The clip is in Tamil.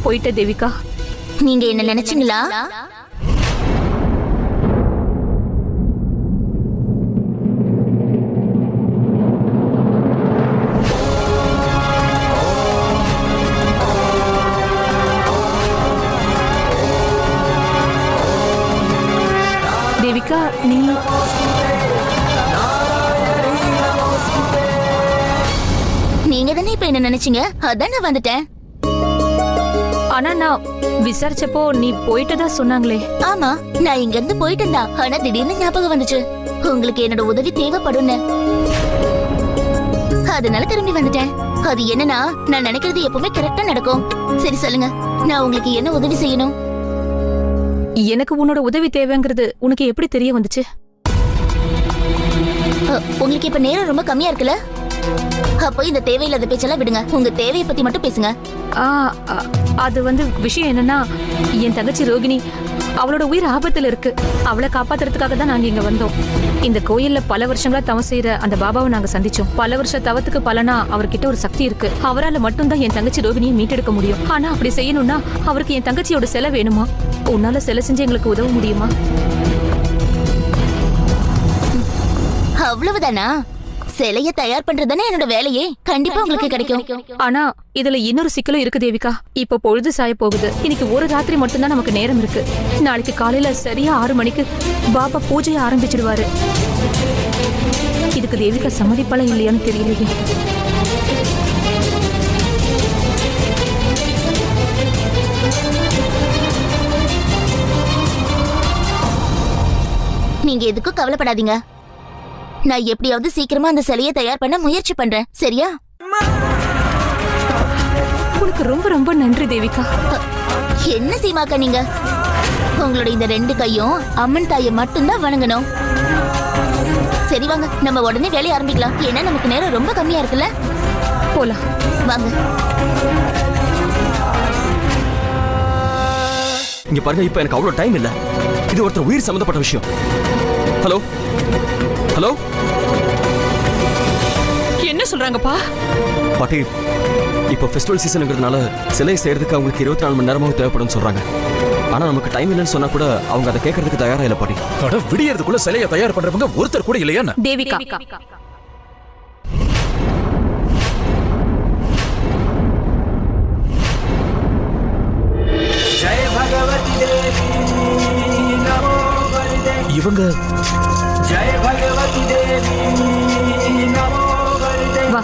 போயிட்ட தேவிகா. நீங்க என்ன நினைச்சீங்களா? தேவிகா, நீங்க தானே இப்ப என்ன நினைச்சீங்க? அதான் நான் வந்துட்டேன். ஆனா நான் விசாரிச்சப்போ நீ போயிட்டதா சொன்னாங்களே. ஆமா, நான் இங்க இருந்து போயிட்டு இருந்தா. ஆனா திடீர்னு ஞாபகம் வந்துச்சு உங்களுக்கு என்னோட உதவி தேவைப்படும்னு. அதனால திரும்பி வந்துட்டேன். அது என்னன்னா, நான் நினைக்கிறது எப்பவுமே கரெக்டா நடக்கும். சரி சொல்லுங்க, நான் உங்களுக்கு என்ன உதவி செய்யணும்? எனக்கு உன்னோட உதவி தேவைங்கிறது உனக்கு எப்படி தெரிய வந்துச்சு? உங்களுக்கு இப்ப நேரம் ரொம்ப கம்மியா இருக்குல்ல? அப்போ இந்த தேவையில்லாத பேச்செல்லாம் விடுங்க. உங்க தேவையை பத்தி மட்டும் பேசுங்க. அது விஷயம் என்னன்னா, என் தங்கச்சி ரோகிணி, அவளோட உயிர் ஆபத்துல இருக்கு. அவளை காப்பாத்துறதுக்காக தான் நாங்க இங்க வந்தோம். இந்த கோயில்ல பல வருஷங்களா தவம் செய்யற அந்த பாபாவை நாங்க சந்திச்சோம். பல வருஷ தவத்துக்கு பலனா அவர்கிட்ட ஒரு சக்தி இருக்கு. அவரால் மட்டும்தான் என் தங்கச்சி ரோகிணியை மீட்டெடுக்க முடியும். ஆனா அப்படி செய்யணும்னா அவருக்கு என் தங்கச்சியோட சிலை வேணுமா? உன்னால சிலை செஞ்சு எங்களுக்கு உதவ முடியுமா? அவ்வளவுதானா? சிலைய தயார் பண்றதுதானே என்னோட வேலையே. கண்டிப்பா உங்களுக்கு கிடைக்கும். ஆனா இதுல இன்னொரு சிக்கலும் இருக்கு தேவிகா. இப்ப பொழுது சாய போகுது. இன்னைக்கு ஒரு ராத்திரி மட்டும்தான் நமக்கு நேரம் இருக்கு. நாளைக்கு காலையில சரியா 6 மணிக்கு பாபா பூஜையை ஆரம்பிச்சிடுவாரு. இதுக்கு தேவிகா சம்மதிப்பாளா இல்லையான்னு தெரியலையே. நீங்க எதுக்கும் கவலைப்படாதீங்க. நான் எப்படியாவது சீக்கிரமா அந்த சிலையை தயார் பண்ண முயற்சி பண்றேன். சரியா? உனக்கு ரொம்ப ரொம்ப நன்றி தேவிகா. என்ன சீமாக்கா நீங்க? உங்களோட இந்த 2 கையும் அம்மன் தாயை மட்டும்தான் வணங்கணும். சரி வாங்க, நம்ம உடனே வேலையை ஆரம்பிக்கலாம். ஏன்னா நமக்கு நேரம் ரொம்ப கம்மியா இருக்குல்ல. போலாம் வாங்க. இங்க பாருங்க, இப்ப எனக்கு அவ்வளவு டைம் இல்ல. இது ஒருத்தர் உயிர் சம்பந்தப்பட்ட விஷயம். ஹலோ ஹலோ, என்ன சொல்றாங்கப்பா? பாட்டி, இப்போ ஃபெஸ்டிவல் சீசனுங்கிறதுனால சிலை செய்யறதுக்கு அவங்களுக்கு 24 மணி நேரமாக தேவைப்படும் சொல்றாங்க. ஆனா நமக்கு டைம் இல்லைன்னு சொன்னா கூட அவங்க அதை கேட்கறதுக்கு தயாரா இல்ல பாட்டி. விடியறதுக்குள்ள சிலையை தயார் பண்றவங்க ஒருத்தர் கூட இல்லையா? தேவிகா, இவங்க வா.